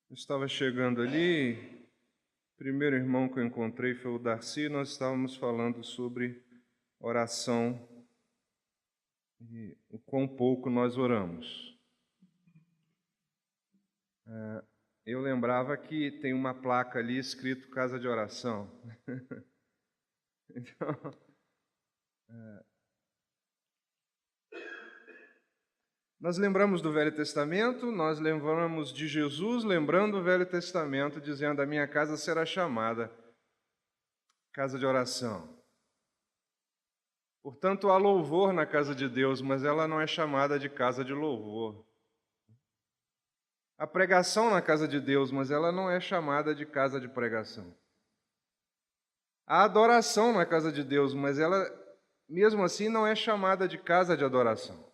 Eu estava chegando ali, o primeiro irmão que eu encontrei foi o Darcy, nós estávamos falando sobre oração e o quão pouco nós oramos. Eu lembrava que tem uma placa ali escrito Casa de Oração. Então, nós lembramos do Velho Testamento, nós lembramos de Jesus, lembrando o Velho Testamento, dizendo: a minha casa será chamada Casa de Oração. Portanto, há louvor na casa de Deus, mas ela não é chamada de casa de louvor. Há pregação na casa de Deus, mas ela não é chamada de casa de pregação. Há adoração na casa de Deus, mas ela, mesmo assim, não é chamada de casa de adoração.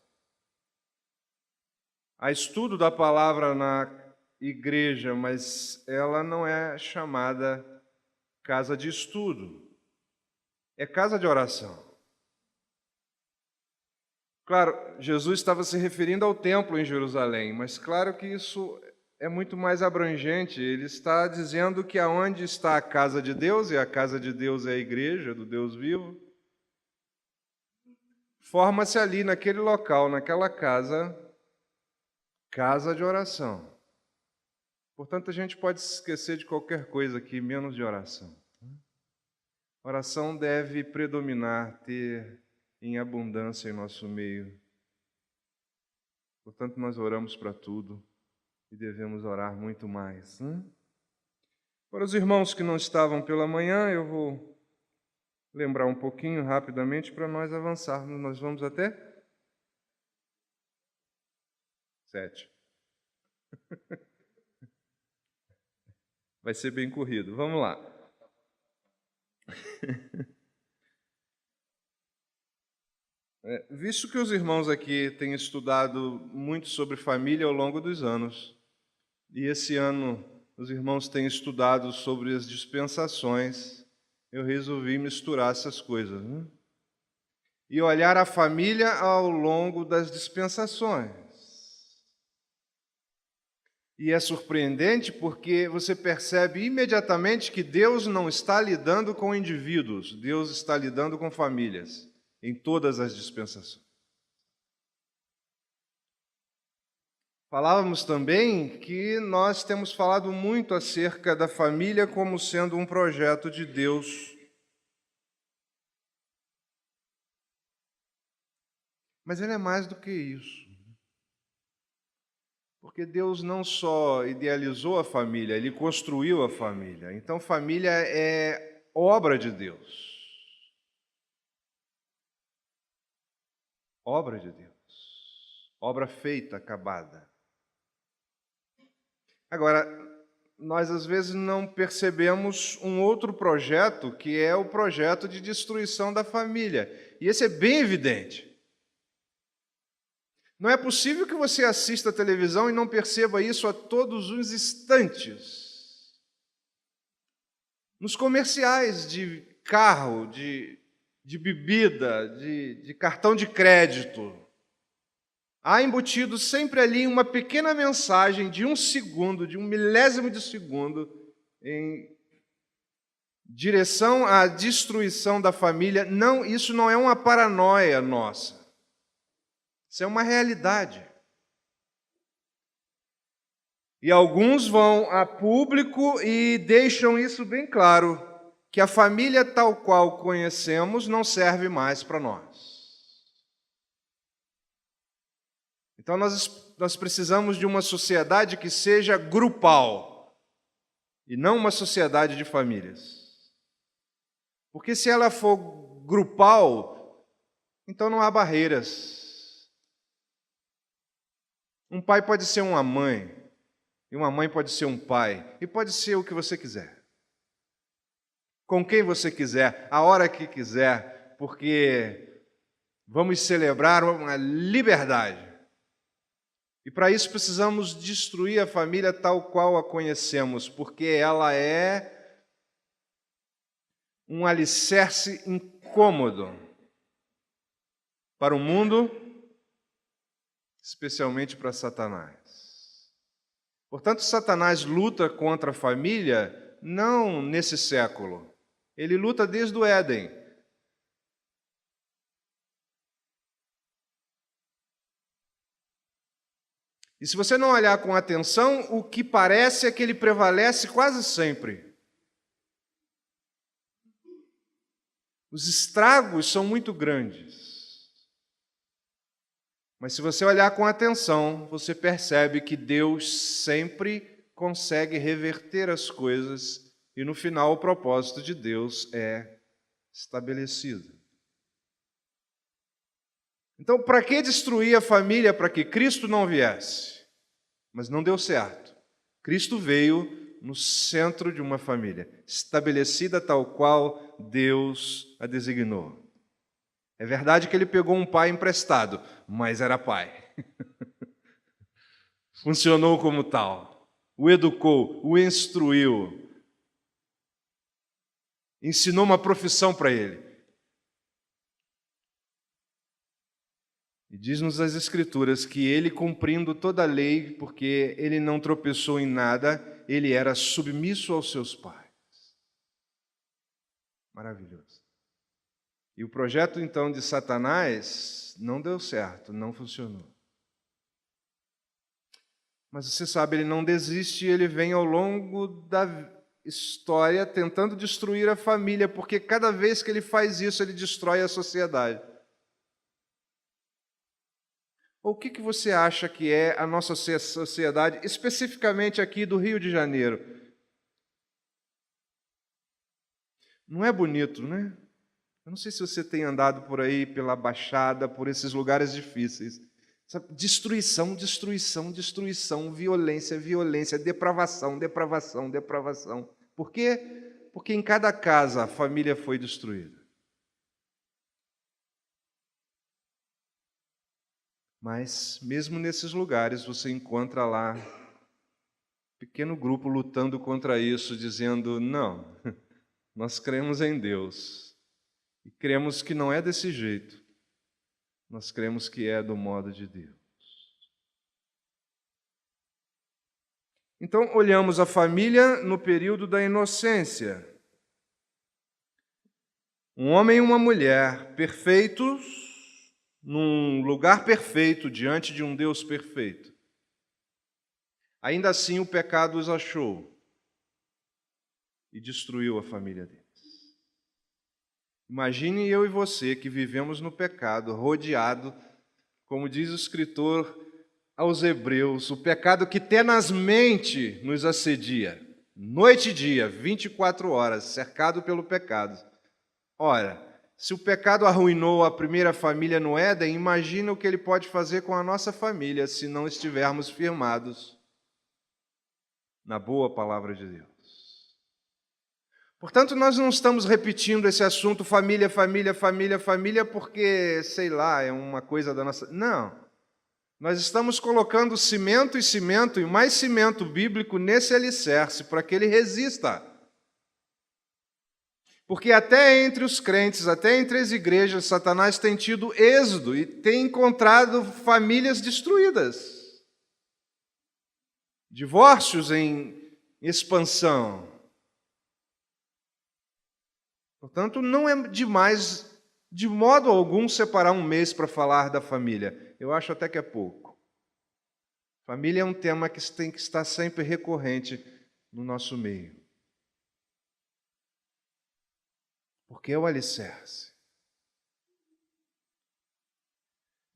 Há estudo da palavra na igreja, mas ela não é chamada casa de estudo. É casa de oração. Claro, Jesus estava se referindo ao templo em Jerusalém, mas claro que isso é muito mais abrangente. Ele está dizendo que aonde está a casa de Deus, e a casa de Deus é a igreja do Deus vivo, forma-se ali naquele local, naquela casa, casa de oração. Portanto, a gente pode se esquecer de qualquer coisa aqui, menos de oração. Oração deve predominar, ter em abundância em nosso meio. Portanto, nós oramos para tudo e devemos orar muito mais. Para os irmãos que não estavam pela manhã, eu vou lembrar um pouquinho rapidamente para nós avançarmos. Nós vamos até 7. Vai ser bem corrido. Vamos lá. Visto que os irmãos aqui têm estudado muito sobre família ao longo dos anos, e esse ano os irmãos têm estudado sobre as dispensações, eu resolvi misturar essas coisas, e olhar a família ao longo das dispensações. E é surpreendente porque você percebe imediatamente que Deus não está lidando com indivíduos, Deus está lidando com famílias, em todas as dispensações. Falávamos também que nós temos falado muito acerca da família como sendo um projeto de Deus. Mas ele é mais do que isso. Porque Deus não só idealizou a família, Ele construiu a família. Então, família é obra de Deus. Obra de Deus. Obra feita, acabada. Agora, nós às vezes não percebemos um outro projeto, que é o projeto de destruição da família. E esse é bem evidente. Não é possível que você assista a televisão e não perceba isso a todos os instantes. Nos comerciais de carro, de bebida, de cartão de crédito, há embutido sempre ali uma pequena mensagem de 1 segundo, de 1 milésimo de segundo, em direção à destruição da família. Não, isso não é uma paranoia nossa. Isso é uma realidade. E alguns vão a público e deixam isso bem claro, que a família tal qual conhecemos não serve mais para nós. Então nós precisamos de uma sociedade que seja grupal, e não uma sociedade de famílias. Porque se ela for grupal, então não há barreiras. Um pai pode ser uma mãe, e uma mãe pode ser um pai, e pode ser o que você quiser. Com quem você quiser, a hora que quiser, porque vamos celebrar uma liberdade. E para isso precisamos destruir a família tal qual a conhecemos, porque ela é um alicerce incômodo para o mundo, especialmente para Satanás. Portanto, Satanás luta contra a família não nesse século. Ele luta desde o Éden. E se você não olhar com atenção, o que parece é que ele prevalece quase sempre. Os estragos são muito grandes. Mas se você olhar com atenção, você percebe que Deus sempre consegue reverter as coisas e no final o propósito de Deus é estabelecido. Então, para que destruir a família para que Cristo não viesse? Mas não deu certo. Cristo veio no centro de uma família, estabelecida tal qual Deus a designou. É verdade que ele pegou um pai emprestado, mas era pai. Funcionou como tal. O educou, o instruiu. Ensinou uma profissão para ele. E diz-nos as Escrituras que ele, cumprindo toda a lei, porque ele não tropeçou em nada, ele era submisso aos seus pais. Maravilhoso. E o projeto, então, de Satanás não deu certo, não funcionou. Mas você sabe, ele não desiste, ele vem ao longo da história tentando destruir a família, porque cada vez que ele faz isso, ele destrói a sociedade. O que você acha que é a nossa sociedade, especificamente aqui do Rio de Janeiro? Não é bonito, né? Eu não sei se você tem andado por aí, pela Baixada, por esses lugares difíceis. Sabe? Destruição, destruição, destruição, violência, violência, depravação, depravação, depravação. Por quê? Porque em cada casa a família foi destruída. Mas, mesmo nesses lugares, você encontra lá um pequeno grupo lutando contra isso, dizendo, não, nós cremos em Deus. E cremos que não é desse jeito. Nós cremos que é do modo de Deus. Então, olhamos a família no período da inocência. Um homem e uma mulher perfeitos, num lugar perfeito, diante de um Deus perfeito. Ainda assim, o pecado os achou e destruiu a família deles. Imagine eu e você que vivemos no pecado, rodeado, como diz o escritor aos Hebreus, o pecado que tenazmente nos assedia, noite e dia, 24 horas, cercado pelo pecado. Ora, se o pecado arruinou a primeira família no Éden, imagina o que ele pode fazer com a nossa família se não estivermos firmados na boa palavra de Deus. Portanto, nós não estamos repetindo esse assunto família, família, família, família, porque, sei lá, é uma coisa da nossa... Não. Nós estamos colocando cimento e mais cimento bíblico nesse alicerce para que ele resista. Porque até entre os crentes, até entre as igrejas, Satanás tem tido êxodo e tem encontrado famílias destruídas. Divórcios em expansão. Portanto, não é demais, de modo algum, separar um mês para falar da família. Eu acho até que é pouco. Família é um tema que tem que estar sempre recorrente no nosso meio. Porque é o alicerce.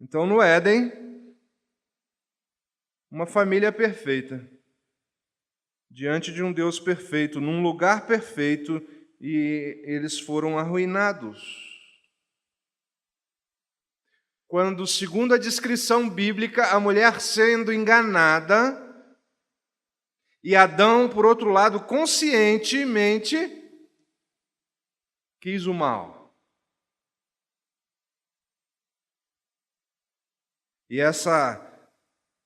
Então, no Éden, uma família perfeita, diante de um Deus perfeito, num lugar perfeito, e eles foram arruinados. Quando, segundo a descrição bíblica, a mulher sendo enganada, e Adão, por outro lado, conscientemente quis o mal. E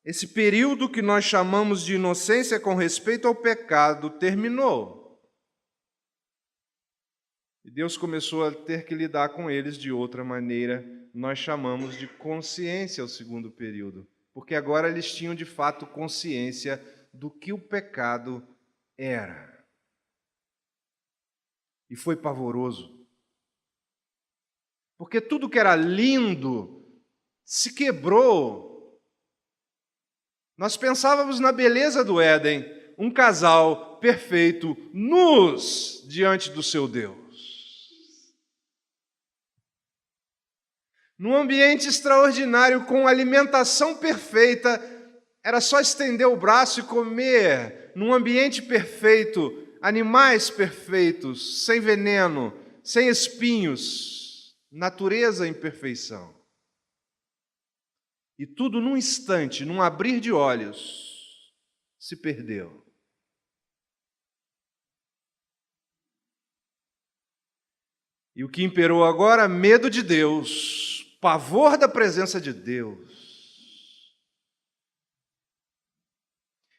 esse período que nós chamamos de inocência com respeito ao pecado terminou. E Deus começou a ter que lidar com eles de outra maneira. Nós chamamos de consciência o segundo período. Porque agora eles tinham de fato consciência do que o pecado era. E foi pavoroso. Porque tudo que era lindo se quebrou. Nós pensávamos na beleza do Éden, um casal perfeito, nus diante do seu Deus. Num ambiente extraordinário, com alimentação perfeita, era só estender o braço e comer. Num ambiente perfeito, animais perfeitos, sem veneno, sem espinhos, natureza em perfeição. E tudo num instante, num abrir de olhos, se perdeu. E o que imperou agora? Medo de Deus, pavor da presença de Deus.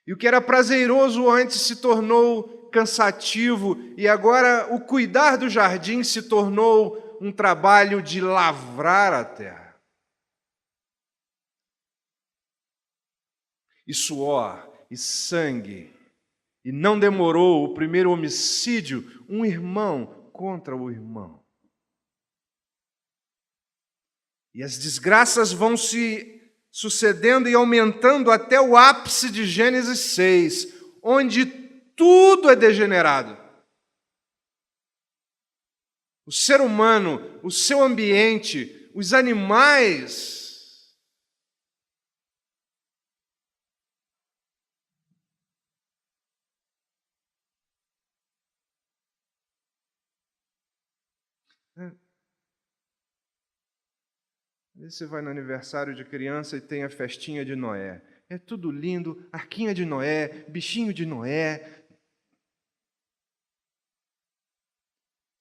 E o que era prazeroso antes se tornou cansativo, e agora o cuidar do jardim se tornou um trabalho de lavrar a terra. E suor, e sangue, e não demorou o primeiro homicídio, um irmão contra o irmão. E as desgraças vão se sucedendo e aumentando até o ápice de Gênesis 6, onde tudo é degenerado. O ser humano, o seu ambiente, os animais. Você vai no aniversário de criança e tem a festinha de Noé. É tudo lindo, arquinha de Noé, bichinho de Noé.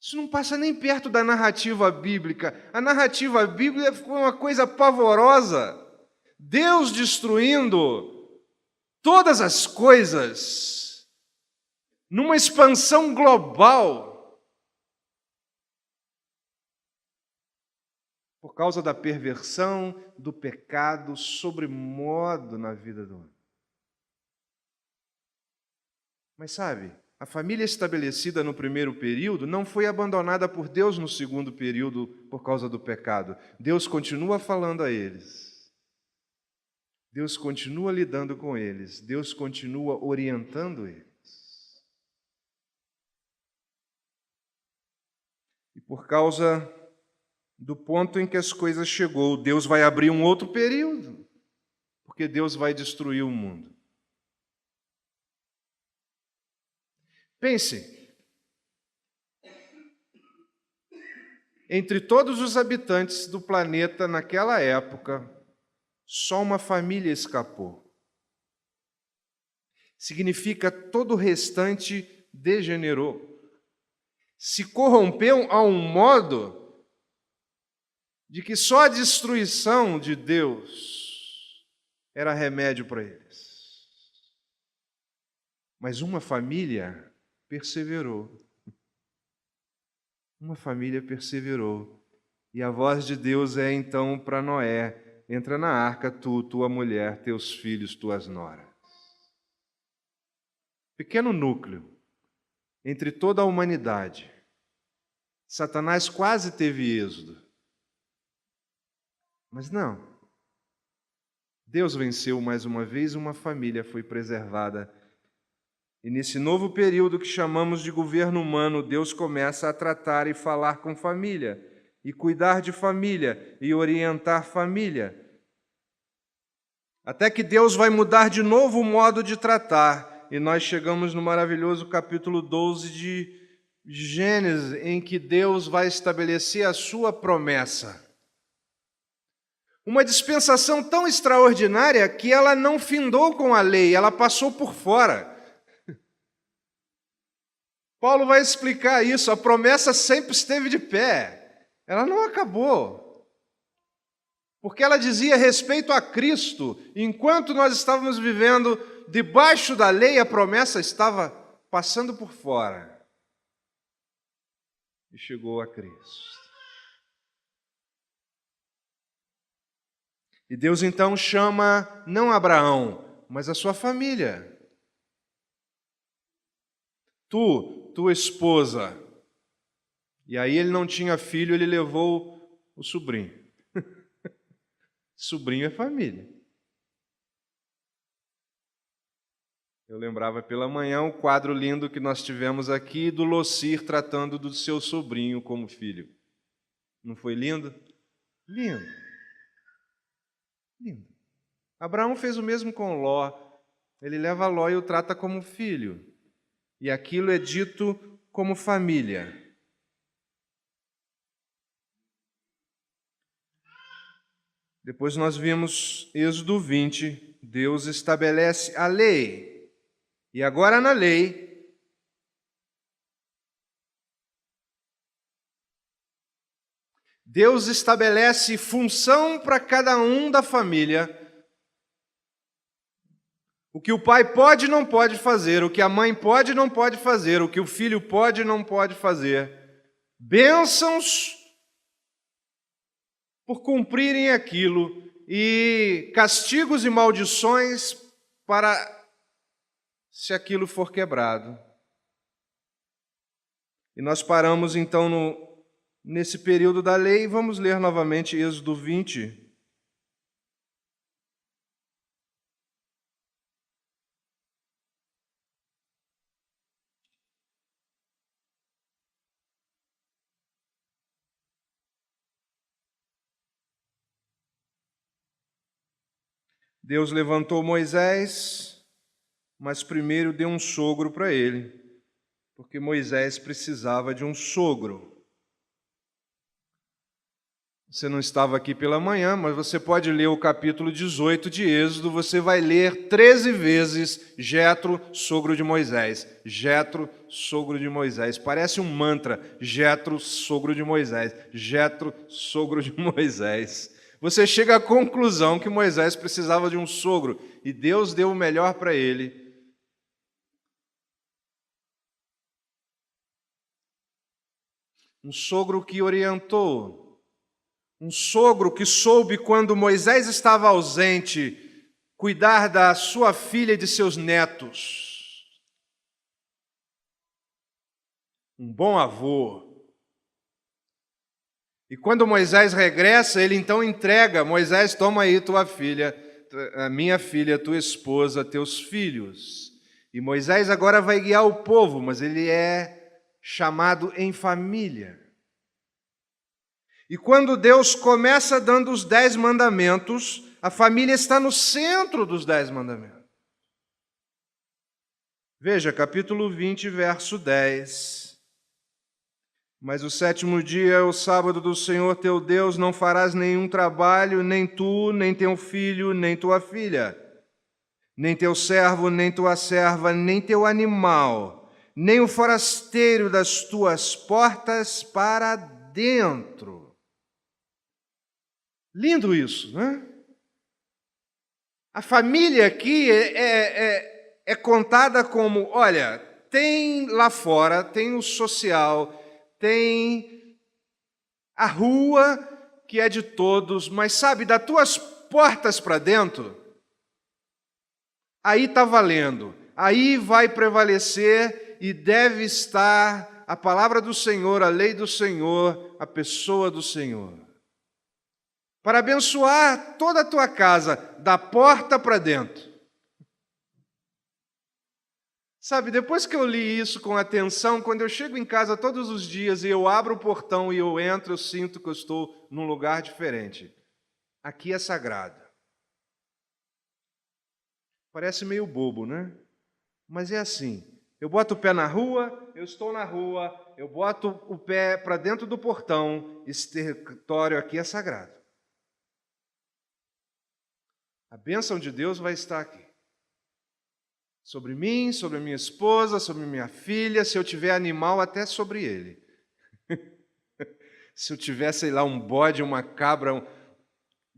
Isso não passa nem perto da narrativa bíblica. A narrativa bíblica foi uma coisa pavorosa. Deus destruindo todas as coisas numa expansão global. Por causa da perversão, do pecado, sobremodo na vida do homem. Mas sabe, a família estabelecida no primeiro período não foi abandonada por Deus no segundo período por causa do pecado. Deus continua falando a eles. Deus continua lidando com eles. Deus continua orientando eles. E por causa do ponto em que as coisas chegou, Deus vai abrir um outro período, porque Deus vai destruir o mundo. Pense, entre todos os habitantes do planeta naquela época, só uma família escapou. Significa todo o restante degenerou. Se corrompeu a um modo de que só a destruição de Deus era remédio para eles. Mas uma família perseverou. Uma família perseverou. E a voz de Deus é então para Noé: entra na arca, tu, tua mulher, teus filhos, tuas noras. Pequeno núcleo entre toda a humanidade. Satanás quase teve êxodo. Mas não. Deus venceu mais uma vez, uma família foi preservada. E nesse novo período que chamamos de governo humano, Deus começa a tratar e falar com família, e cuidar de família, e orientar família. Até que Deus vai mudar de novo o modo de tratar, e nós chegamos no maravilhoso capítulo 12 de Gênesis, em que Deus vai estabelecer a sua promessa. Uma dispensação tão extraordinária que ela não findou com a lei, ela passou por fora. Paulo vai explicar isso, a promessa sempre esteve de pé, ela não acabou. Porque ela dizia respeito a Cristo, enquanto nós estávamos vivendo debaixo da lei, a promessa estava passando por fora. E chegou a Cristo. E Deus então chama não Abraão, mas a sua família. tua esposa. E aí ele não tinha filho, ele levou o sobrinho. Sobrinho é família. Eu lembrava pela manhã o quadro lindo que nós tivemos aqui do Locir tratando do seu sobrinho como filho. Não foi lindo? Lindo. Lindo. Abraão fez o mesmo com Ló. Ele leva Ló e o trata como filho. E aquilo é dito como família. Depois nós vimos Êxodo 20, Deus estabelece a lei. E agora na lei, Deus estabelece função para cada um da família. O que o pai pode e não pode fazer, o que a mãe pode e não pode fazer, o que o filho pode e não pode fazer. Bênçãos por cumprirem aquilo e castigos e maldições para se aquilo for quebrado. E nós paramos então nesse período da lei e vamos ler novamente Êxodo 20. Deus levantou Moisés, mas primeiro deu um sogro para ele, porque Moisés precisava de um sogro. Você não estava aqui pela manhã, mas você pode ler o capítulo 18 de Êxodo, você vai ler 13 vezes Jetro, sogro de Moisés. Jetro, sogro de Moisés. Parece um mantra, Jetro, sogro de Moisés. Jetro, sogro de Moisés. Você chega à conclusão que Moisés precisava de um sogro, e Deus deu o melhor para ele. Um sogro que orientou, um sogro que soube, quando Moisés estava ausente, cuidar da sua filha e de seus netos. Um bom avô. E quando Moisés regressa, ele então entrega: Moisés, toma aí tua filha, a minha filha, tua esposa, teus filhos. E Moisés agora vai guiar o povo, mas ele é chamado em família. E quando Deus começa dando os 10 mandamentos, a família está no centro dos 10 mandamentos. Veja, capítulo 20, verso 10. Mas o 7º dia é o sábado do Senhor teu Deus, não farás nenhum trabalho, nem tu, nem teu filho, nem tua filha, nem teu servo, nem tua serva, nem teu animal, nem o forasteiro das tuas portas para dentro. Lindo isso, né? A família aqui é contada como, olha, tem lá fora, tem o social, tem a rua que é de todos, mas sabe, das tuas portas para dentro, aí está valendo, aí vai prevalecer e deve estar a palavra do Senhor, a lei do Senhor, a pessoa do Senhor. Para abençoar toda a tua casa, da porta para dentro. Sabe, depois que eu li isso com atenção, quando eu chego em casa todos os dias e eu abro o portão e eu entro, eu sinto que eu estou num lugar diferente. Aqui é sagrado. Parece meio bobo, né? Mas é assim. Eu boto o pé na rua, eu estou na rua, eu boto o pé para dentro do portão, esse território aqui é sagrado. A bênção de Deus vai estar aqui. Sobre mim, sobre a minha esposa, sobre minha filha, se eu tiver animal, até sobre ele. Se eu tiver, sei lá, um bode, uma cabra,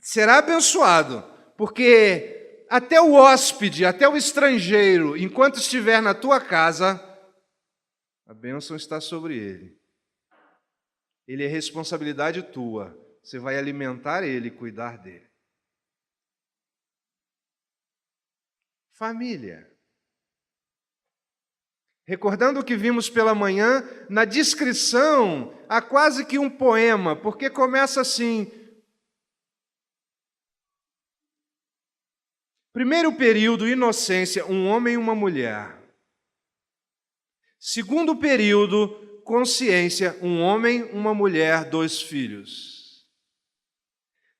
será abençoado, porque até o hóspede, até o estrangeiro, enquanto estiver na tua casa, a bênção está sobre ele. Ele é responsabilidade tua. Você vai alimentar ele e cuidar dele. Família. Recordando o que vimos pela manhã, na descrição há quase que um poema, porque começa assim: primeiro período, inocência, um homem e uma mulher. Segundo período, consciência, um homem, uma mulher, 2 filhos.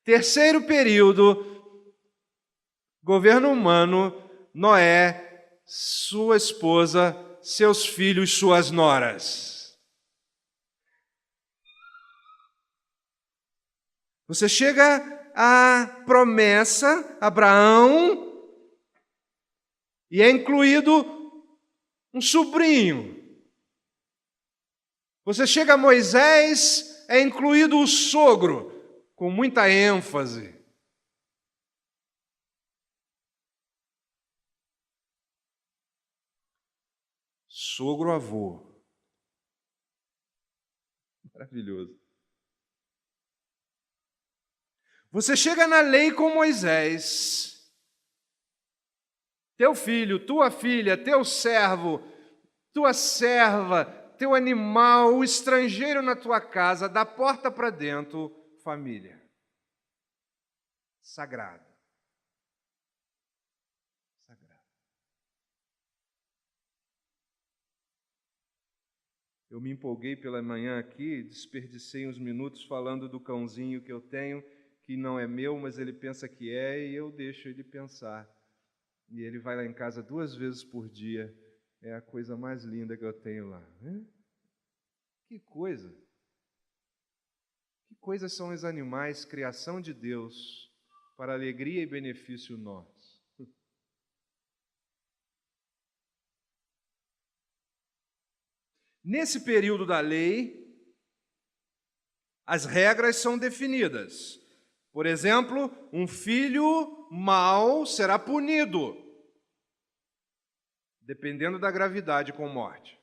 Terceiro período, governo humano, Noé, sua esposa, seus filhos, suas noras. Você chega à promessa, Abraão, e é incluído um sobrinho. Você chega a Moisés, é incluído o sogro, com muita ênfase. Sogro-avô. Maravilhoso. Você chega na lei com Moisés. Teu filho, tua filha, teu servo, tua serva, teu animal, o estrangeiro na tua casa, da porta para dentro, família. Sagrado. Sagrado. Eu me empolguei pela manhã aqui, desperdicei uns minutos falando do cãozinho que eu tenho, que não é meu, mas ele pensa que é, e eu deixo ele pensar. E ele vai lá em casa 2 vezes por dia. É a coisa mais linda que eu tenho lá. Que coisa! Que coisas são os animais, criação de Deus, para alegria e benefício nosso. Nesse período da lei, as regras são definidas. Por exemplo, um filho mau será punido, dependendo da gravidade, com morte.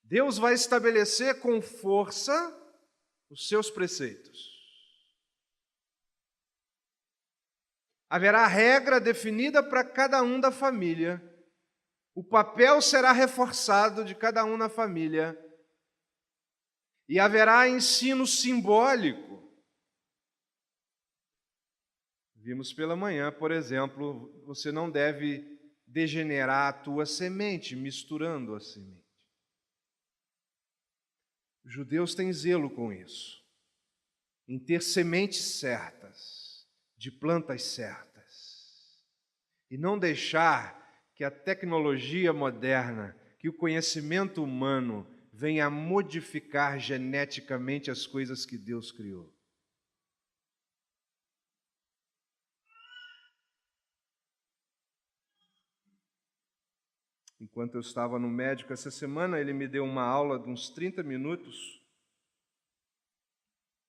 Deus vai estabelecer com força os seus preceitos. Haverá regra definida para cada um da família. O papel será reforçado de cada um na família. E haverá ensino simbólico. Vimos pela manhã, por exemplo, você não deve degenerar a tua semente, misturando a semente. Os judeus têm zelo com isso, em ter sementes certas, de plantas certas, e não deixar que a tecnologia moderna, que o conhecimento humano venha modificar geneticamente as coisas que Deus criou. Enquanto eu estava no médico essa semana, ele me deu uma aula de uns 30 minutos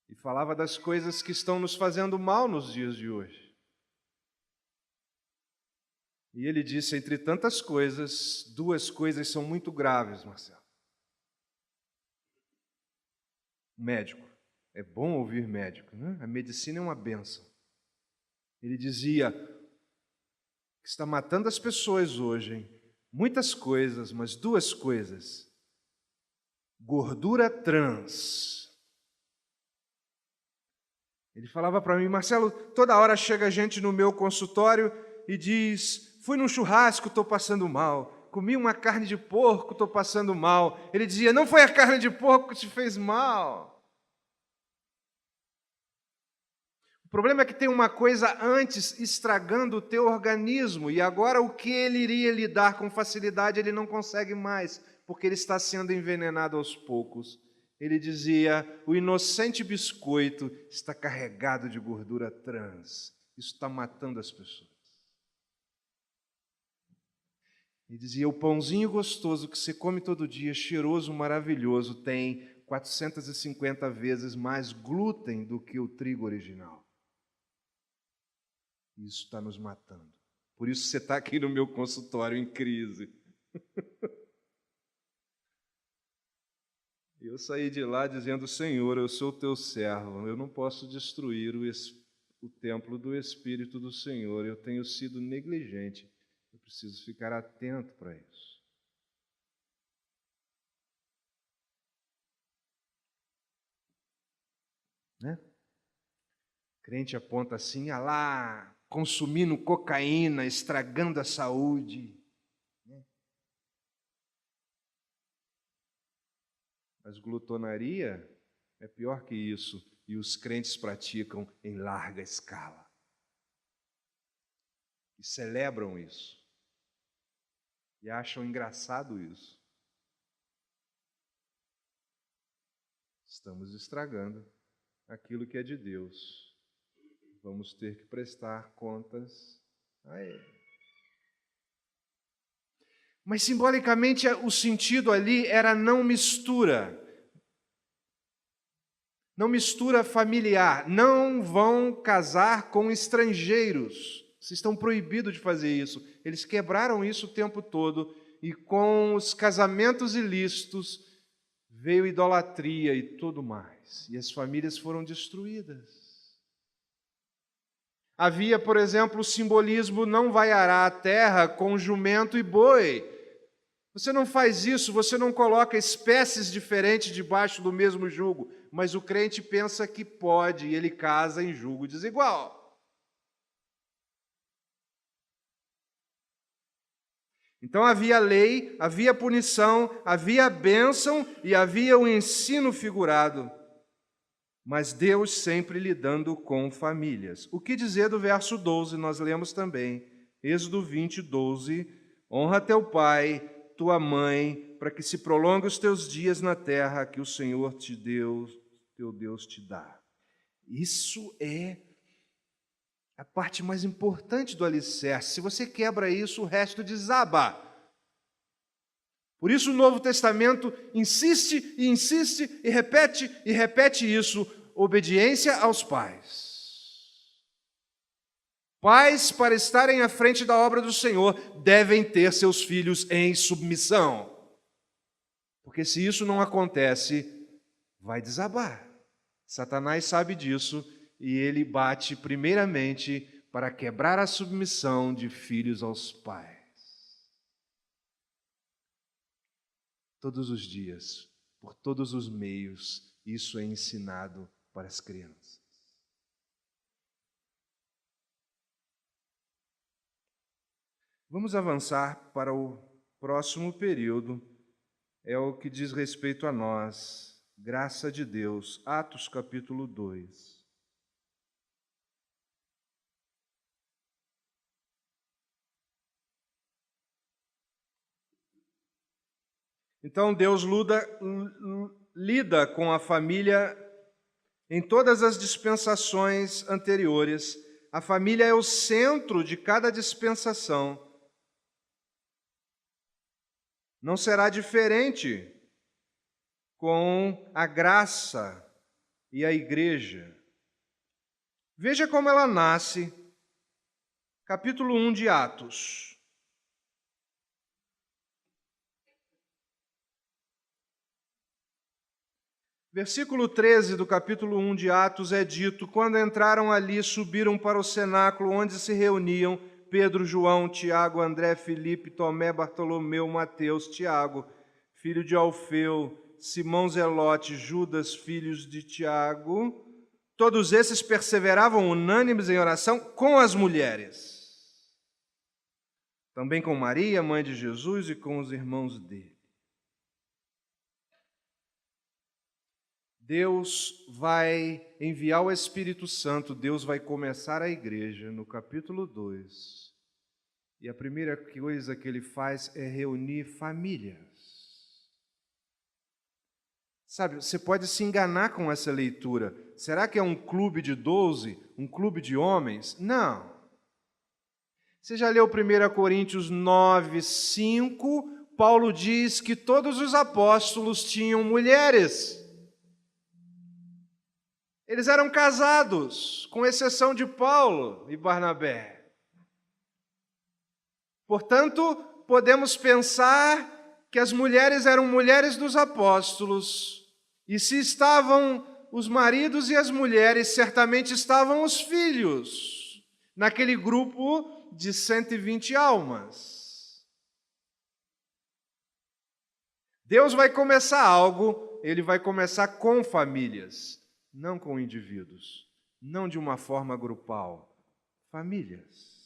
e falava das coisas que estão nos fazendo mal nos dias de hoje. E ele disse, entre tantas coisas, 2 coisas são muito graves, Marcelo. Médico. É bom ouvir médico, né? A medicina é uma bênção. Ele dizia que está matando as pessoas hoje, hein? Muitas coisas, mas 2 coisas. Gordura trans. Ele falava para mim, Marcelo, toda hora chega gente no meu consultório e diz, fui num churrasco, estou passando mal. Comi uma carne de porco, estou passando mal. Ele dizia, não foi a carne de porco que te fez mal. O problema é que tem uma coisa antes estragando o teu organismo e agora o que ele iria lidar com facilidade ele não consegue mais, porque ele está sendo envenenado aos poucos. Ele dizia, o inocente biscoito está carregado de gordura trans. Isso está matando as pessoas. Ele dizia, o pãozinho gostoso que você come todo dia, cheiroso, maravilhoso, tem 450 vezes mais glúten do que o trigo original. Isso está nos matando. Por isso você está aqui no meu consultório em crise. Eu saí de lá dizendo, Senhor, eu sou teu servo, eu não posso destruir o templo do Espírito do Senhor, eu tenho sido negligente, eu preciso ficar atento para isso. né? Crente aponta assim, lá, consumindo cocaína, estragando a saúde. Mas glutonaria é pior que isso, e os crentes praticam em larga escala. E celebram isso. E acham engraçado isso. Estamos estragando aquilo que é de Deus. Vamos ter que prestar contas a Ele. Mas simbolicamente o sentido ali era não mistura. Não mistura familiar. Não vão casar com estrangeiros. Vocês estão proibidos de fazer isso. Eles quebraram isso o tempo todo. E com os casamentos ilícitos veio idolatria e tudo mais. E as famílias foram destruídas. Havia, por exemplo, o simbolismo: não vai arar a terra com jumento e boi. Você não faz isso, você não coloca espécies diferentes debaixo do mesmo jugo, mas o crente pensa que pode e ele casa em jugo desigual. Então havia lei, havia punição, havia bênção e havia o ensino figurado. Mas Deus sempre lidando com famílias. O que dizer do verso 12? Nós lemos também. Êxodo 20, 12. Honra teu pai, tua mãe, para que se prolongue os teus dias na terra que o Senhor teu Deus te dá. Isso é a parte mais importante do alicerce. Se você quebra isso, o resto desaba. Por isso o Novo Testamento insiste e repete isso: obediência aos pais. Pais, para estarem à frente da obra do Senhor, devem ter seus filhos em submissão. Porque se isso não acontece, vai desabar. Satanás sabe disso e ele bate primeiramente para quebrar a submissão de filhos aos pais. Todos os dias, por todos os meios, isso é ensinado para as crianças. Vamos avançar para o próximo período, é o que diz respeito a nós, graça de Deus, Atos capítulo 2. Então Deus lida com a família em todas as dispensações anteriores. A família é o centro de cada dispensação. Não será diferente com a graça e a igreja. Veja como ela nasce. Capítulo 1 de Atos. Versículo 13 do capítulo 1 de Atos é dito: quando entraram ali, subiram para o cenáculo onde se reuniam Pedro, João, Tiago, André, Filipe, Tomé, Bartolomeu, Mateus, Tiago, filho de Alfeu, Simão Zelote, Judas, filhos de Tiago. Todos esses perseveravam unânimes em oração com as mulheres, também com Maria, mãe de Jesus, e com os irmãos dele. Deus vai enviar o Espírito Santo, Deus vai começar a igreja no capítulo 2. E a primeira coisa que ele faz é reunir famílias. Sabe, você pode se enganar com essa leitura. Será que é um clube de 12? Um clube de homens? Não. Você já leu 1 Coríntios 9, 5? Paulo diz que todos os apóstolos tinham mulheres. Eles eram casados, com exceção de Paulo e Barnabé. Portanto, podemos pensar que as mulheres eram mulheres dos apóstolos, e se estavam os maridos e as mulheres, certamente estavam os filhos, naquele grupo de 120 almas. Deus vai começar algo, ele vai começar com famílias. não com indivíduos, não de uma forma grupal, famílias.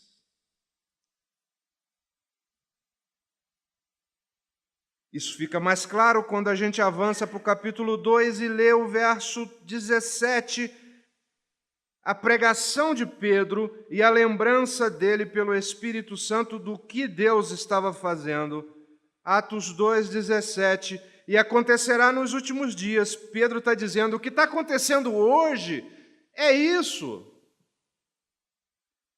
Isso fica mais claro quando a gente avança para o capítulo 2 e lê o verso 17, a pregação de Pedro e a lembrança dele pelo Espírito Santo do que Deus estava fazendo. Atos 2:17. E acontecerá nos últimos dias. Pedro está dizendo, o que está acontecendo hoje é isso.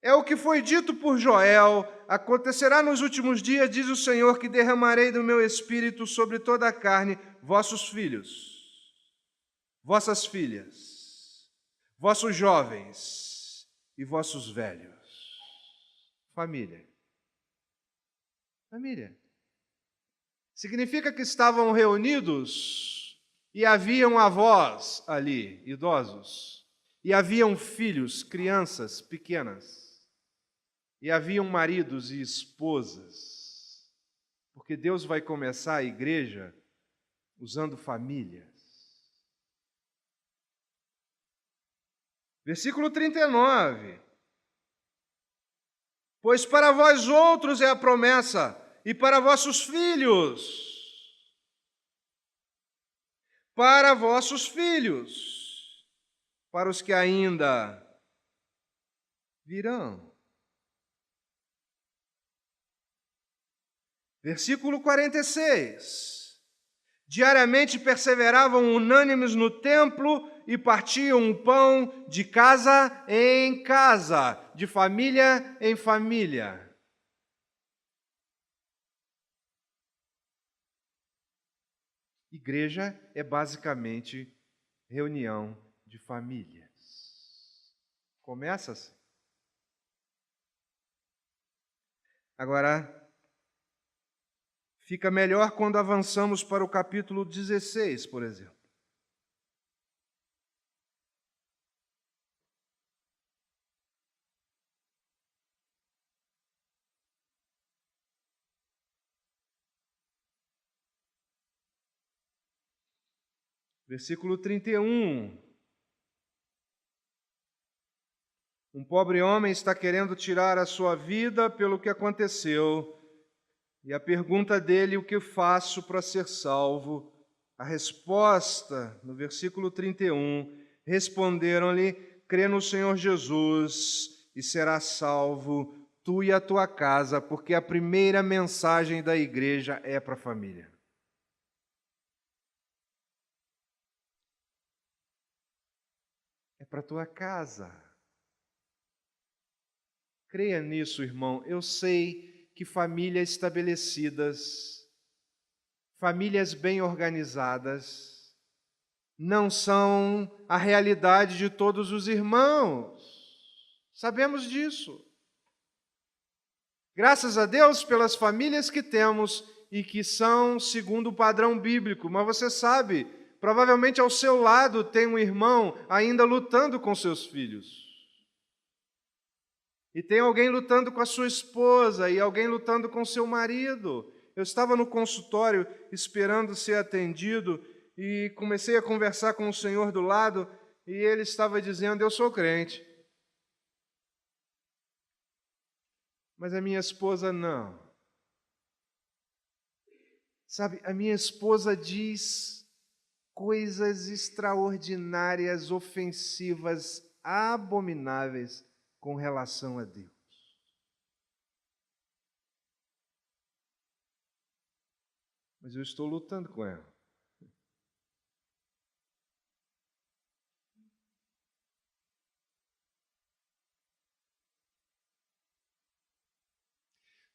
É o que foi dito por Joel. Acontecerá nos últimos dias, diz o Senhor, que derramarei do meu espírito sobre toda a carne, vossos filhos, vossas filhas, vossos jovens e vossos velhos. Família. Família. Significa que estavam reunidos e haviam avós ali, idosos, e haviam filhos, crianças pequenas. E haviam maridos e esposas, porque Deus vai começar a igreja usando famílias. Versículo 39. Pois para vós outros é a promessa, e para vossos filhos. Para vossos filhos, para os que ainda virão. Versículo 46. Diariamente perseveravam unânimes no templo e partiam o pão de casa em casa, de família em família. Igreja é basicamente reunião de famílias. Começa-se. Agora, fica melhor quando avançamos para o capítulo 16, por exemplo. Versículo 31. Um pobre homem está querendo tirar a sua vida pelo que aconteceu. E a pergunta dele, o que faço para ser salvo? A resposta, no versículo 31, responderam-lhe, crê no Senhor Jesus e serás salvo, tu e a tua casa, porque a primeira mensagem da igreja é para a família. É para a tua casa. Creia nisso, irmão. Eu sei que famílias estabelecidas, famílias bem organizadas, não são a realidade de todos os irmãos. Sabemos disso. Graças a Deus pelas famílias que temos e que são segundo o padrão bíblico. Mas você sabe, provavelmente ao seu lado tem um irmão ainda lutando com seus filhos. E tem alguém lutando com a sua esposa e alguém lutando com seu marido. Eu estava no consultório esperando ser atendido e comecei a conversar com o senhor do lado e ele estava dizendo, eu sou crente. Mas a minha esposa não. Sabe, a minha esposa diz coisas extraordinárias, ofensivas, abomináveis com relação a Deus. Mas eu estou lutando com ela.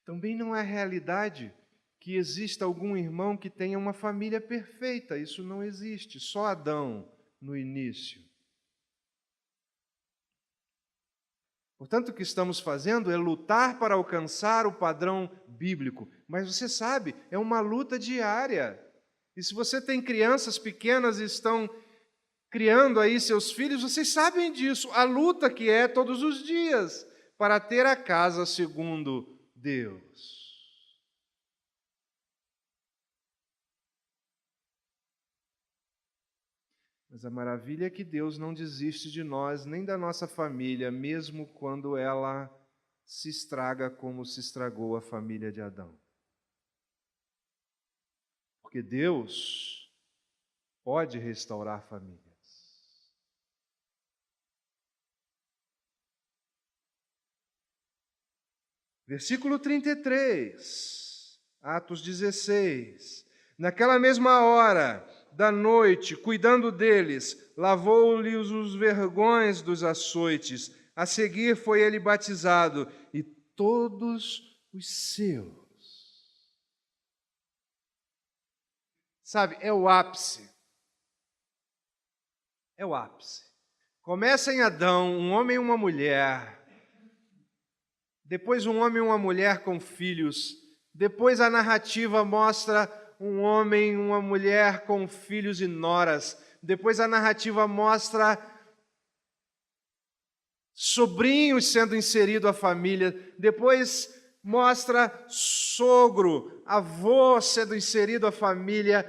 Também não é realidade que exista algum irmão que tenha uma família perfeita. Isso não existe. Só Adão no início. Portanto, o que estamos fazendo é lutar para alcançar o padrão bíblico. Mas você sabe, é uma luta diária. E se você tem crianças pequenas e estão criando aí seus filhos, vocês sabem disso. A luta que é todos os dias para ter a casa segundo Deus. Mas a maravilha é que Deus não desiste de nós, nem da nossa família, mesmo quando ela se estraga como se estragou a família de Adão. Porque Deus pode restaurar famílias. Versículo 33, Atos 16. Naquela mesma hora da noite, cuidando deles, lavou-lhes os vergões dos açoites. A seguir foi ele batizado, e todos os seus. Sabe, é o ápice. É o ápice. Começa em Adão, um homem e uma mulher. Depois um homem e uma mulher com filhos. Depois a narrativa mostra um homem e uma mulher com filhos e noras. Depois a narrativa mostra sobrinhos sendo inserido à família. Depois mostra sogro, avô sendo inserido à família.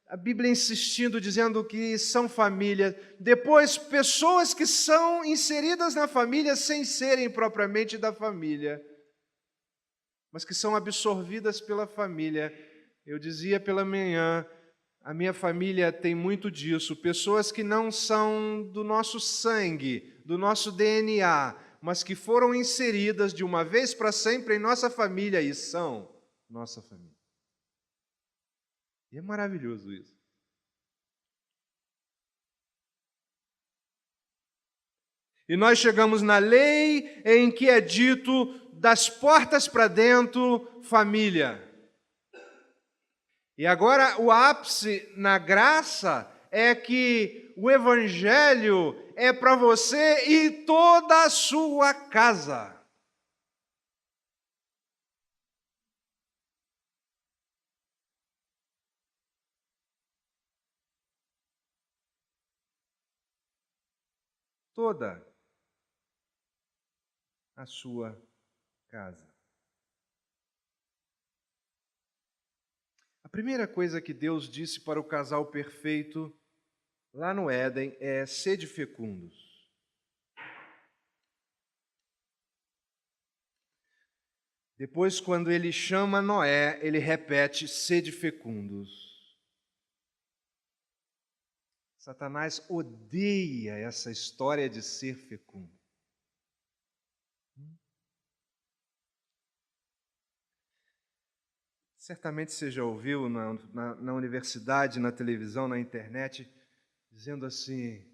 A Bíblia insistindo, dizendo que são família. Depois, pessoas que são inseridas na família sem serem propriamente da família, mas que são absorvidas pela família. Eu dizia pela manhã, a minha família tem muito disso. Pessoas que não são do nosso sangue, do nosso DNA, mas que foram inseridas de uma vez para sempre em nossa família e são nossa família. E é maravilhoso isso. E nós chegamos na lei em que é dito das portas para dentro, família. E agora o ápice na graça é que o Evangelho é para você e toda a sua casa. Toda a sua casa. A primeira coisa que Deus disse para o casal perfeito lá no Éden é: sede fecundos. Depois, quando ele chama Noé, ele repete: sede fecundos. Satanás odeia essa história de ser fecundo. Certamente você já ouviu na universidade, na televisão, na internet, dizendo assim: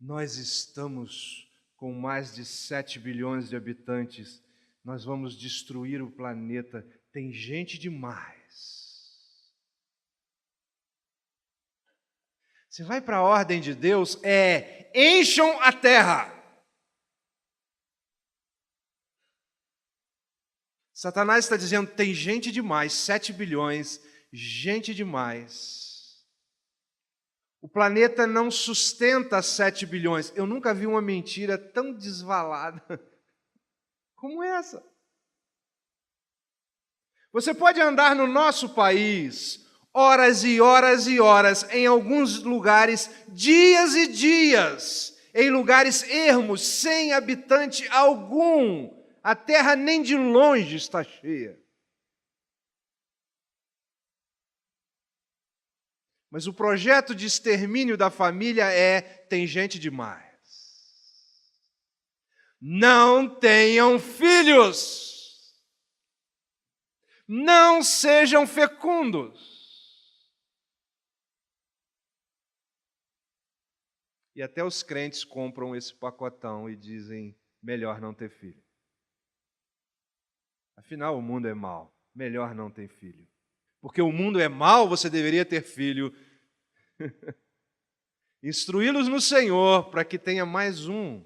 nós estamos com mais de 7 bilhões de habitantes, nós vamos destruir o planeta, tem gente demais. Você vai para a ordem de Deus, encham a terra. Satanás está dizendo, tem gente demais, 7 bilhões, gente demais. O planeta não sustenta 7 bilhões. Eu nunca vi uma mentira tão desvalada como essa. Você pode andar no nosso país horas e horas e horas, em alguns lugares, dias e dias, em lugares ermos, sem habitante algum. A terra nem de longe está cheia. Mas o projeto de extermínio da família tem gente demais. Não tenham filhos. Não sejam fecundos. E até os crentes compram esse pacotão e dizem, melhor não ter filho. Afinal, o mundo é mau, melhor não ter filho. Porque o mundo é mau, você deveria ter filho. Instruí-los no Senhor para que tenha mais um,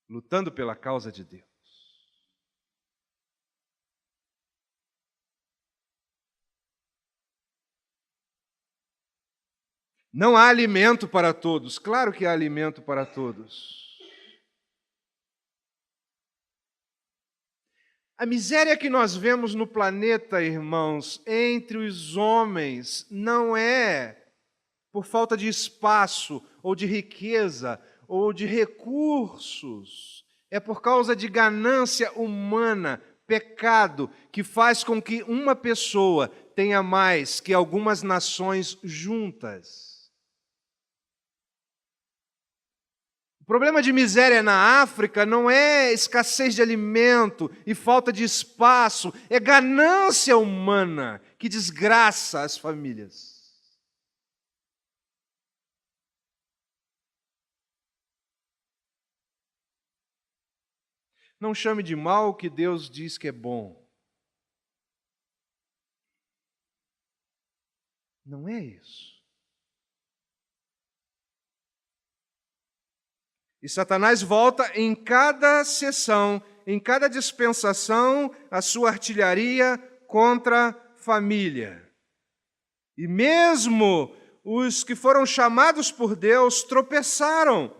lutando pela causa de Deus. Não há alimento para todos. Claro que há alimento para todos. A miséria que nós vemos no planeta, irmãos, entre os homens, não é por falta de espaço, ou de riqueza, ou de recursos. É por causa de ganância humana, pecado, que faz com que uma pessoa tenha mais que algumas nações juntas. O problema de miséria na África não é escassez de alimento e falta de espaço, é ganância humana que desgraça as famílias. Não chame de mal o que Deus diz que é bom. Não é isso. E Satanás volta em cada sessão, em cada dispensação, a sua artilharia contra a família. E mesmo os que foram chamados por Deus tropeçaram.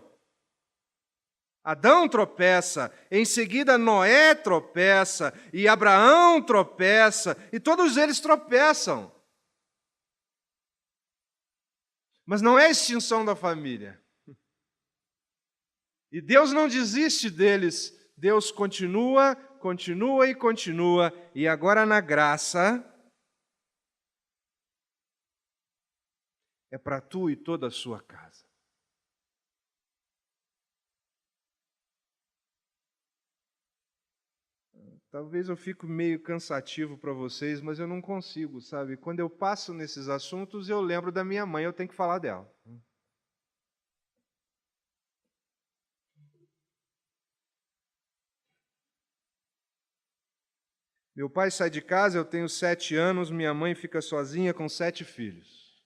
Adão tropeça, em seguida Noé tropeça, e Abraão tropeça, e todos eles tropeçam. Mas não é a extinção da família. E Deus não desiste deles, Deus continua, continua e continua, e agora na graça é para tu e toda a sua casa. Talvez eu fique meio cansativo para vocês, mas eu não consigo, sabe? Quando eu passo nesses assuntos, eu lembro da minha mãe, eu tenho que falar dela. Meu pai sai de casa, eu tenho 7 anos, minha mãe fica sozinha com 7 filhos.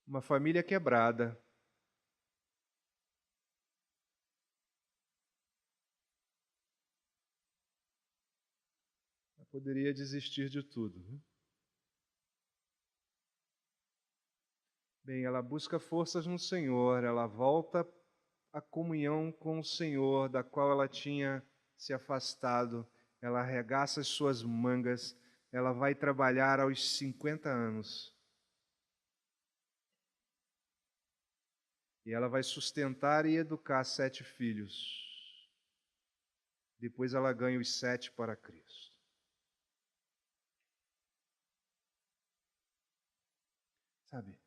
Uma família quebrada. Eu poderia desistir de tudo. Bem, ela busca forças no Senhor, ela volta à comunhão com o Senhor, da qual ela tinha se afastado, ela arregaça as suas mangas, ela vai trabalhar aos 50 anos. E ela vai sustentar e educar 7 filhos. Depois ela ganha os 7 para Cristo. Sabe?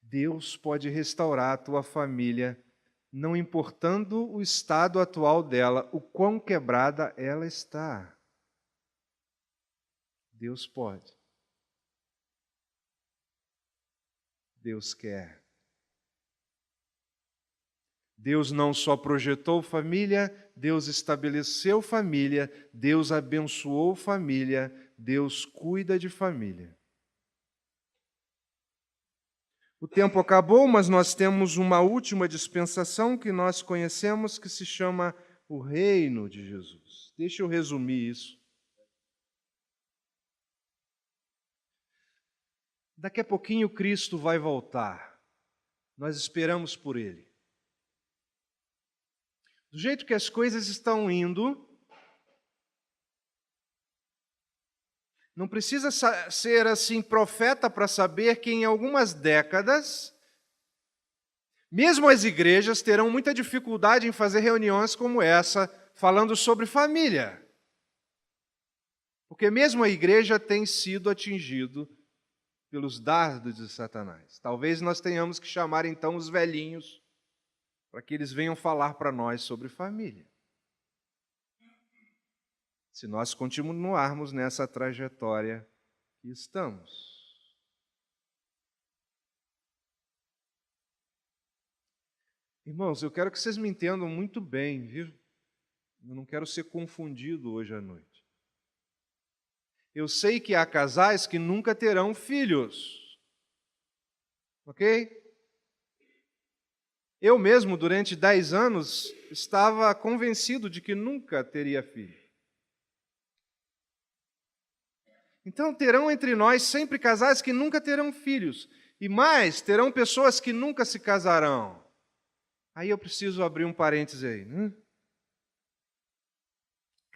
Deus pode restaurar a tua família, não importando o estado atual dela, o quão quebrada ela está. Deus pode. Deus quer. Deus não só projetou família, Deus estabeleceu família, Deus abençoou família, Deus cuida de família. O tempo acabou, mas nós temos uma última dispensação que nós conhecemos que se chama o reino de Jesus. Deixa eu resumir isso. Daqui a pouquinho Cristo vai voltar. Nós esperamos por Ele. Do jeito que as coisas estão indo, não precisa ser assim profeta para saber que em algumas décadas, mesmo as igrejas terão muita dificuldade em fazer reuniões como essa, falando sobre família. Porque mesmo a igreja tem sido atingido pelos dardos de Satanás. Talvez nós tenhamos que chamar então os velhinhos para que eles venham falar para nós sobre família. Se nós continuarmos nessa trajetória que estamos. Irmãos, eu quero que vocês me entendam muito bem, viu? Eu não quero ser confundido hoje à noite. Eu sei que há casais que nunca terão filhos. Ok? Eu mesmo, durante 10 anos, estava convencido de que nunca teria filho. Então, terão entre nós sempre casais que nunca terão filhos. E mais, terão pessoas que nunca se casarão. Aí eu preciso abrir um parêntese aí.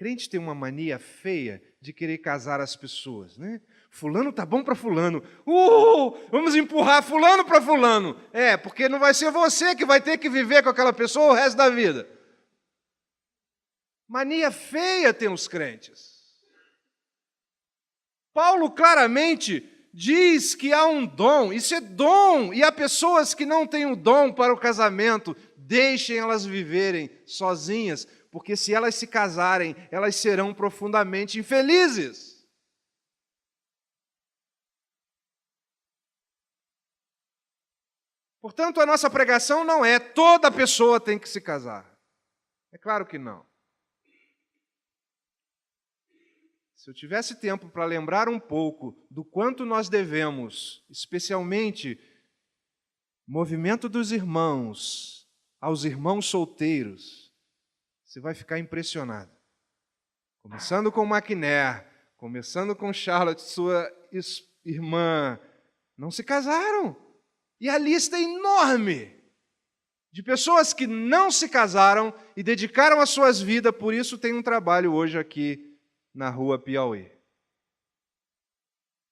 Crente tem uma mania feia de querer casar as pessoas, né? Fulano tá bom para fulano. Vamos empurrar fulano para fulano. Porque não vai ser você que vai ter que viver com aquela pessoa o resto da vida. Mania feia tem os crentes. Paulo claramente diz que há um dom, isso é dom, e há pessoas que não têm o dom para o casamento, deixem elas viverem sozinhas, porque se elas se casarem, elas serão profundamente infelizes. Portanto, a nossa pregação não é toda pessoa tem que se casar. É claro que não. Se eu tivesse tempo para lembrar um pouco do quanto nós devemos, especialmente movimento dos irmãos, aos irmãos solteiros, você vai ficar impressionado. Começando com McNair, começando com Charlotte, sua irmã, não se casaram. E a lista é enorme de pessoas que não se casaram e dedicaram as suas vidas, por isso tem um trabalho hoje aqui na rua Piauí.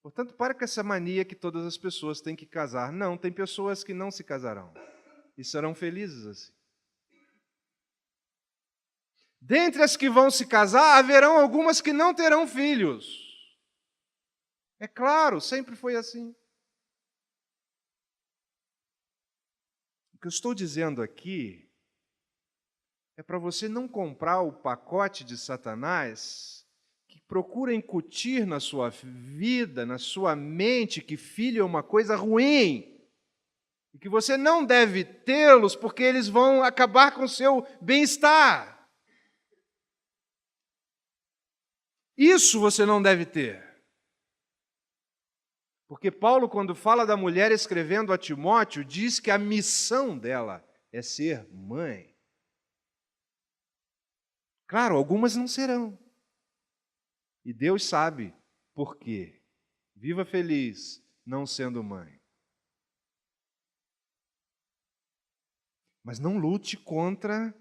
Portanto, para com essa mania que todas as pessoas têm que casar. Não, tem pessoas que não se casarão e serão felizes assim. Dentre as que vão se casar, haverão algumas que não terão filhos. É claro, sempre foi assim. O que eu estou dizendo aqui é para você não comprar o pacote de Satanás que procura incutir na sua vida, na sua mente, que filho é uma coisa ruim e que você não deve tê-los porque eles vão acabar com o seu bem-estar. Isso você não deve ter. Porque Paulo, quando fala da mulher escrevendo a Timóteo, diz que a missão dela é ser mãe. Claro, algumas não serão. E Deus sabe por quê. Viva feliz não sendo mãe. Mas não lute contra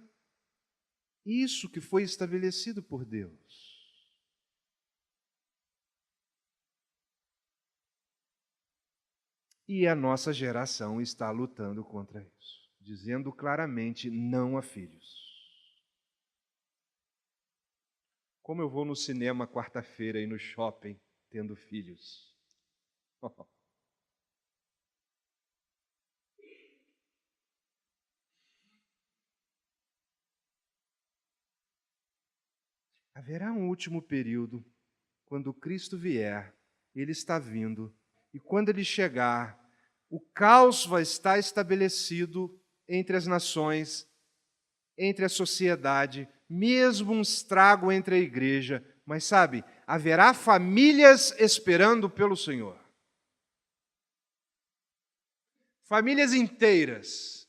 isso que foi estabelecido por Deus. E a nossa geração está lutando contra isso, dizendo claramente não a filhos. Como eu vou no cinema quarta-feira e no shopping tendo filhos? Haverá um último período, quando Cristo vier, Ele está vindo, e quando Ele chegar, o caos vai estar estabelecido entre as nações, entre a sociedade, mesmo um estrago entre a igreja, mas sabe, haverá famílias esperando pelo Senhor. Famílias inteiras,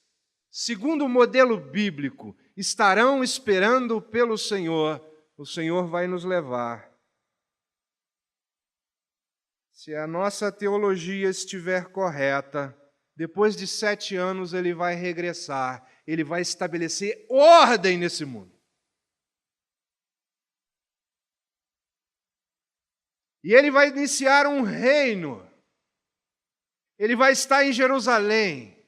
segundo o modelo bíblico, estarão esperando pelo Senhor. O Senhor vai nos levar. Se a nossa teologia estiver correta, depois de 7 anos Ele vai regressar, Ele vai estabelecer ordem nesse mundo. E Ele vai iniciar um reino. Ele vai estar em Jerusalém.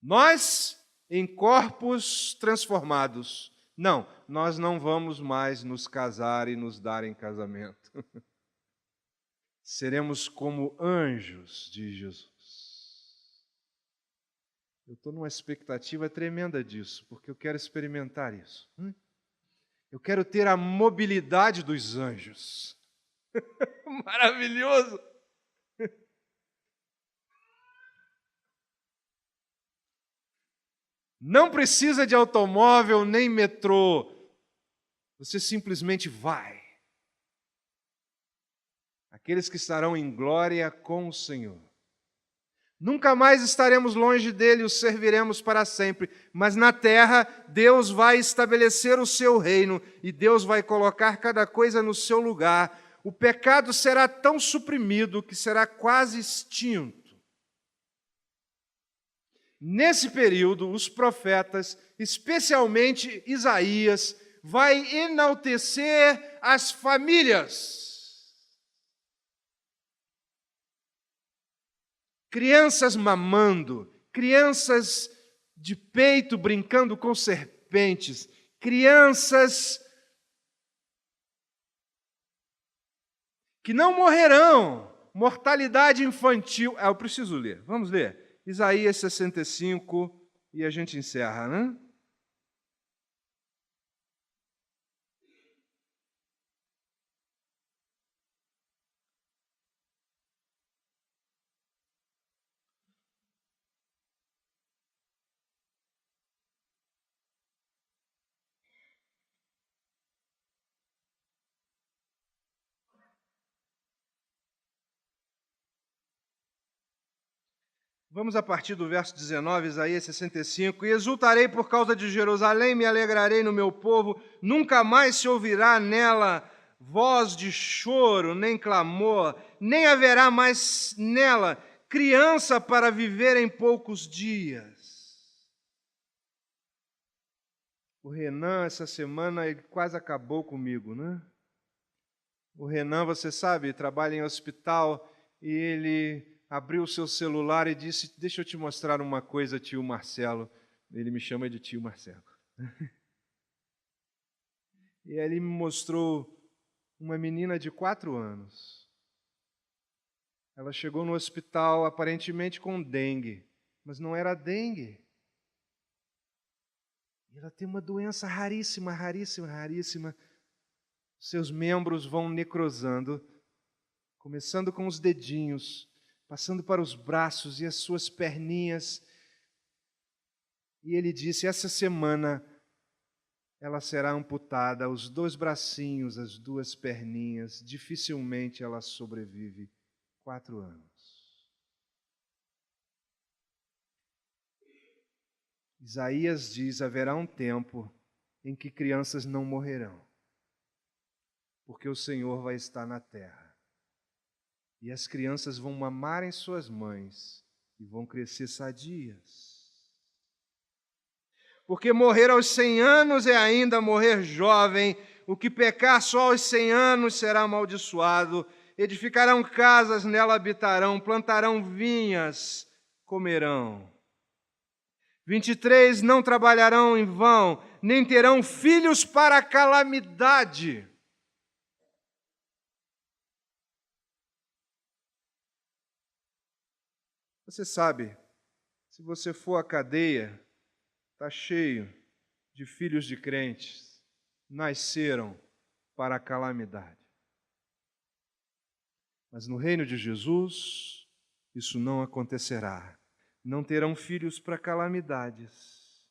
Nós, em corpos transformados. Não, nós não vamos mais nos casar e nos dar em casamento. Seremos como anjos de Jesus. Eu estou numa expectativa tremenda disso, porque eu quero experimentar isso. Eu quero ter a mobilidade dos anjos. Maravilhoso! Não precisa de automóvel nem metrô. Você simplesmente vai. Aqueles que estarão em glória com o Senhor. Nunca mais estaremos longe dele, o serviremos para sempre. Mas na terra, Deus vai estabelecer o seu reino e Deus vai colocar cada coisa no seu lugar. O pecado será tão suprimido que será quase extinto. Nesse período, os profetas, especialmente Isaías, vai enaltecer as famílias. Crianças mamando, crianças de peito brincando com serpentes, crianças que não morrerão, mortalidade infantil. Eu preciso ler, vamos ler. Isaías 65 e a gente encerra, né? Vamos a partir do verso 19, Isaías 65. E exultarei por causa de Jerusalém, me alegrarei no meu povo, nunca mais se ouvirá nela voz de choro, nem clamor, nem haverá mais nela criança para viver em poucos dias. O Renan, essa semana, ele quase acabou comigo, né? O Renan, você sabe, trabalha em hospital e ele abriu o seu celular e disse: deixa eu te mostrar uma coisa, tio Marcelo. Ele me chama de tio Marcelo. E aí ele me mostrou uma menina de 4 anos. Ela chegou no hospital aparentemente com dengue, mas não era dengue. Ela tem uma doença raríssima, raríssima, raríssima. Seus membros vão necrosando, começando com os dedinhos, passando para os braços e as suas perninhas. E ele disse: essa semana ela será amputada, os 2 bracinhos, as 2 perninhas, dificilmente ela sobrevive 4 anos. Isaías diz: haverá um tempo em que crianças não morrerão, porque o Senhor vai estar na terra. E as crianças vão mamar em suas mães e vão crescer sadias. Porque morrer aos 100 anos é ainda morrer jovem. O que pecar só aos 100 anos será amaldiçoado. Edificarão casas, nela habitarão, plantarão vinhas, comerão. 23, não trabalharão em vão, nem terão filhos para a calamidade. Você sabe, se você for à cadeia, está cheio de filhos de crentes, nasceram para a calamidade. Mas no reino de Jesus, isso não acontecerá. Não terão filhos para calamidades.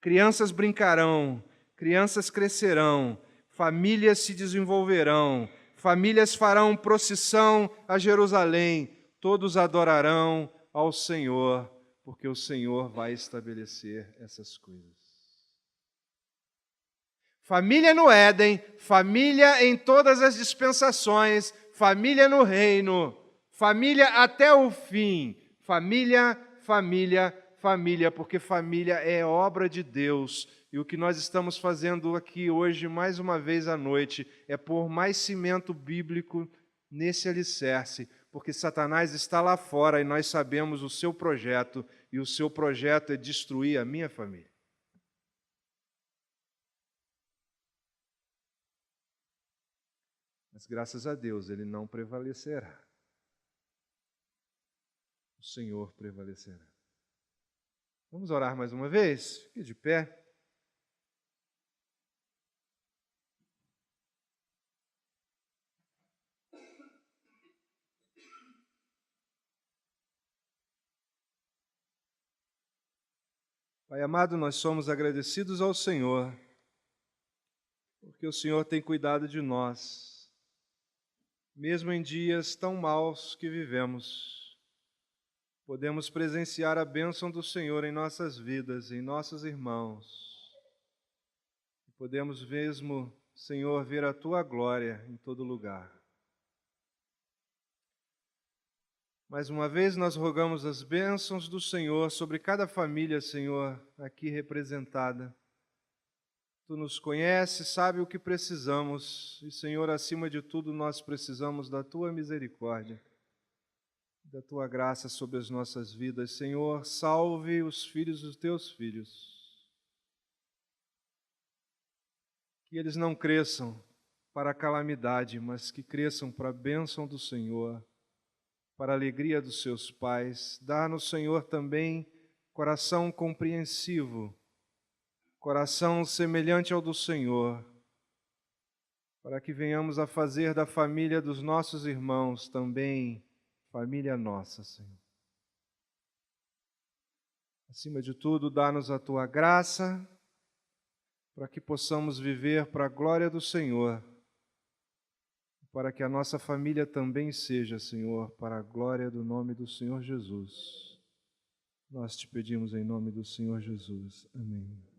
Crianças brincarão, crianças crescerão, famílias se desenvolverão, famílias farão procissão a Jerusalém, todos adorarão ao Senhor, porque o Senhor vai estabelecer essas coisas. Família no Éden, família em todas as dispensações, família no reino, família até o fim, família, família, família, porque família é obra de Deus. E o que nós estamos fazendo aqui hoje, mais uma vez à noite, é pôr mais cimento bíblico nesse alicerce, porque Satanás está lá fora e nós sabemos o seu projeto, e o seu projeto é destruir a minha família. Mas graças a Deus ele não prevalecerá. O Senhor prevalecerá. Vamos orar mais uma vez? Fique de pé. Pai amado, nós somos agradecidos ao Senhor, porque o Senhor tem cuidado de nós, mesmo em dias tão maus que vivemos. Podemos presenciar a bênção do Senhor em nossas vidas, em nossos irmãos. Podemos mesmo, Senhor, ver a Tua glória em todo lugar. Mais uma vez nós rogamos as bênçãos do Senhor sobre cada família, Senhor, aqui representada. Tu nos conheces, sabe o que precisamos, e, Senhor, acima de tudo, nós precisamos da Tua misericórdia, da Tua graça sobre as nossas vidas. Senhor, salve os filhos dos Teus filhos, que eles não cresçam para a calamidade, mas que cresçam para a bênção do Senhor, para a alegria dos seus pais. Dá-nos, Senhor, também coração compreensivo, coração semelhante ao do Senhor, para que venhamos a fazer da família dos nossos irmãos também família nossa, Senhor. Acima de tudo, dá-nos a Tua graça, para que possamos viver para a glória do Senhor, para que a nossa família também seja, Senhor, para a glória do nome do Senhor Jesus. Nós te pedimos em nome do Senhor Jesus. Amém.